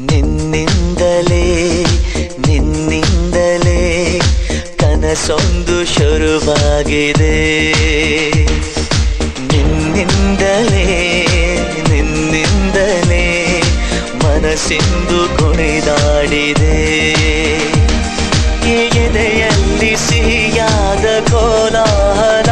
ನಿನ್ನಿಂದಲೇ ನಿನ್ನಿಂದಲೇ ಕನಸೊಂದು ಶುರುವಾಗಿದೆ. ನಿನ್ನಿಂದಲೇ ನಿನ್ನಿಂದಲೇ ಮನಸ್ಸಿಂದು ಕುಣಿದಾಡಿದೆ. ಎದೆಯಲ್ಲಿ ಸಿಹಿಯಾದ ಕೋಲಾಹಲ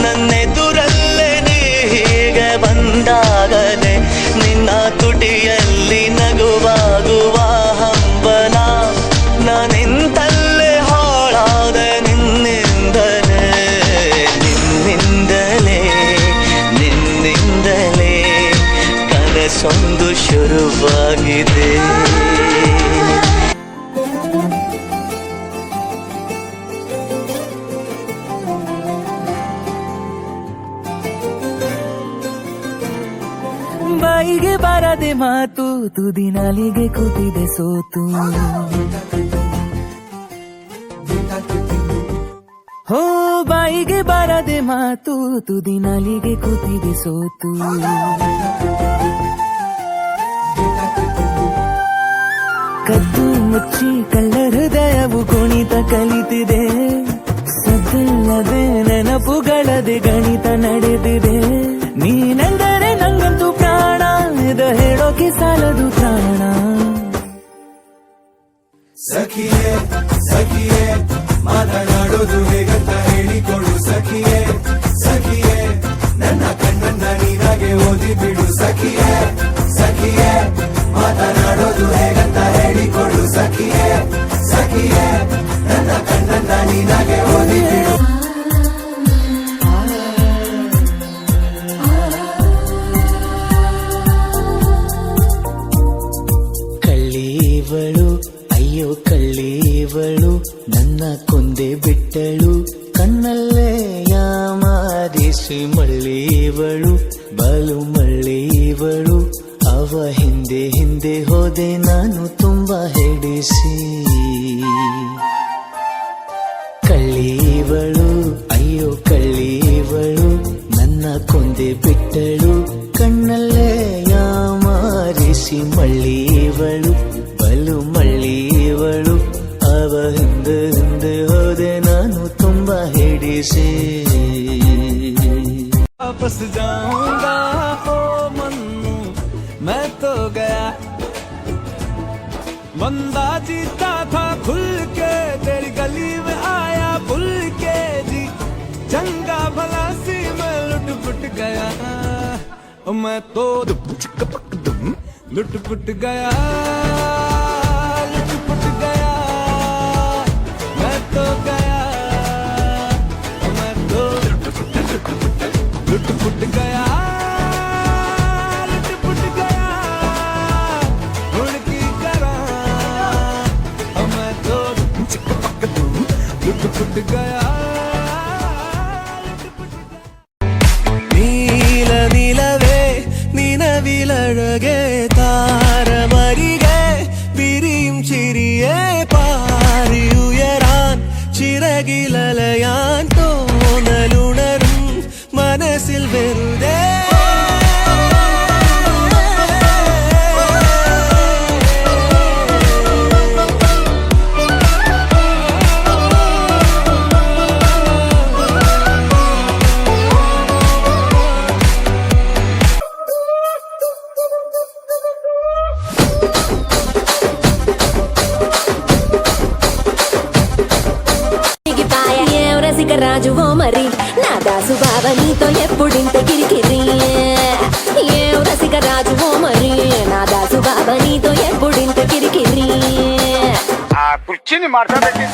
ನನ್ನೆದುರಲ್ಲೇ ನೀ ಹೀಗೆ ಬಂದಾಗಲೇ ನಿನ್ನ ತುಟಿಯಲ್ಲಿ ನಗುವಾಗುವ ಹಂಬಲ ನಾನಿಂತಲ್ಲೇ ಹಾಳಾದ ನಿನ್ನಿಂದಲೇ ನಿನ್ನಿಂದಲೇ ನಿನ್ನಿಂದಲೇ ಕನಸೊಂದು ಶುರುವಾಗಿದೆ. ಬಾಯಿಗೆ ಬಾರದೆ ಮಾತು ತುದಿ ನಾಲಿಗೆ ಕೂತಿದೆ ಸೋತು. ಹೋ ಬಾಯಿಗೆ ಬಾರದೆ ಮಾತು ತುದಿ ನಾಲಿಗೆ ಕೂತಿದೆ ಸೋತು. ಕದ್ದು ಮುಚ್ಚಿ ಕಳ್ಳ ಹೃದಯವು ಕುಣಿತ ಕಲಿತಿದೆ. ಸದ್ದಿಲ್ಲದೆ ನೆನಪುಗಳದೆ ಗಣಿತ ನಡೆದಿದೆ. ನೀನೆಂದರೆ ನಂಗಂತೂ ಪ್ರಾಣ, ಇದು ಹೇಳೋಕೆ ಸಾಲದು ಪ್ರಾಣ. ಸಖಿಯೇ ಸಖಿಯೇ ಮಾತನಾಡೋದು ಹೇಗಂತ ಹೇಳಿಕೊಡು. ಸಖಿಯೇ ಸಖಿಯೇ ನನ್ನ ಕಣ್ಣನ್ನ ನೀನಾಗೆ ಓದಿ ಬಿಡು. ಸಖಿಯೇ ಸಖಿಯೇ ಮಾತನಾಡೋದು ಹೇಗಂತ ಹೇಳಿಕೊಡು. ಸಖಿಯೇ ಸಖಿಯೇ ನನ್ನ ಕಣ್ಣನ್ನ ನೀನಾಗೆ ಓದಿ ಬಿಡು. ಕಳ್ಳೀವಳು ಅಯ್ಯೋ ಕಳ್ಳೀವಳು ನನ್ನ ಕೊಂದೆ ಬಿಟ್ಟಳು. ಕಣ್ಣಲ್ಲೇ ಯಾಮಾರಿಸಿ ಮಳ್ಳೀವಳು ಬಲು ಮಳ್ಳೀವಳು. ಅವ ಹಿಂದೆ ಹಿಂದೆ ಹೋದೆ ನಾನು ತುಂಬಾ ಹೆಡಿಸಿ. ಕಳ್ಳೀವಳು ಅಯ್ಯೋ ಕಳ್ಳೀವಳು ನನ್ನ ಕೊಂದೆ ಬಿಟ್ಟಳು. ಕಣ್ಣಲ್ಲೇ ಯಾಮಾರಿಸಿ ಮಳ್ಳೀವಳು ಬಲು ಮಳ್ಳೀವಳು. ಅವ ಹಿಂದೆ ಹಿಂದೆ ಹೋದೆ ನಾನು ತುಂಬಾ ಹೆಡಿಸಿ. ವಾಪಸ್ ಜಾऊंगा ओ मन्नू मैं तो गया. बंदा जीता था खुल के तेरी गली में आया भूल के जी. चंगा भला सी मैं लुट पुट गया. मैं तो लुट पुट गया लुट पुट गया. मैं तो गया मैं तो लुट पुट गया लुट पुट गया. उड़की करा मैं तो लुट पुट गया. നീല നിലവേ നിലവിലഴകേ താരമരികെ വിരിയും ചിരിയെ പാറിയുയരാൻ ചിറകിലലയാൻ തോന്നലുണരും മനസ്സിൽ വെറുതെ. రాజువో మరి నా దాసు బావ నీతో ఎప్పుడింత కిరికిరి. ఏ రసిక రాజువో మరి నా దాసు బావ నీతో ఎప్పుడింత కిరికిరి. కుర్చీని మార్చబెట్టి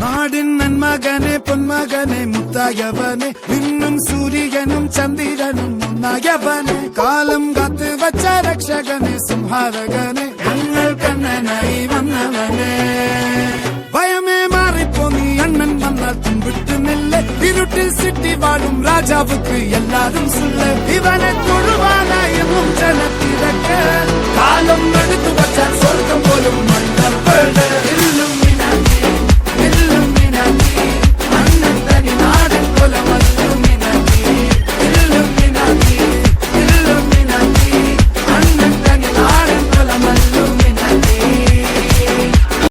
നാടിൻ നന്മകനെ പൊന്മകനെ മുത്തായവനെ നിന്നും സൂര്യനും ചന്ദ്രനും ഒന്നായവനെ കാലം കാത്ത് വച്ച രക്ഷകനെ സംഹാരകനെ ഞങ്ങൾ കണ്ണനായി വന്നവനെ. ഭയമേ മാറിപ്പോ നീ അണ്ണൻ വന്നാൽ തുമ്പിട്ടുന്നില്ല ഇരുട്ടിൽ സിറ്റി വാഴും രാജ ராஜாவுக்கு எல்லாரும் சொல்ல இவன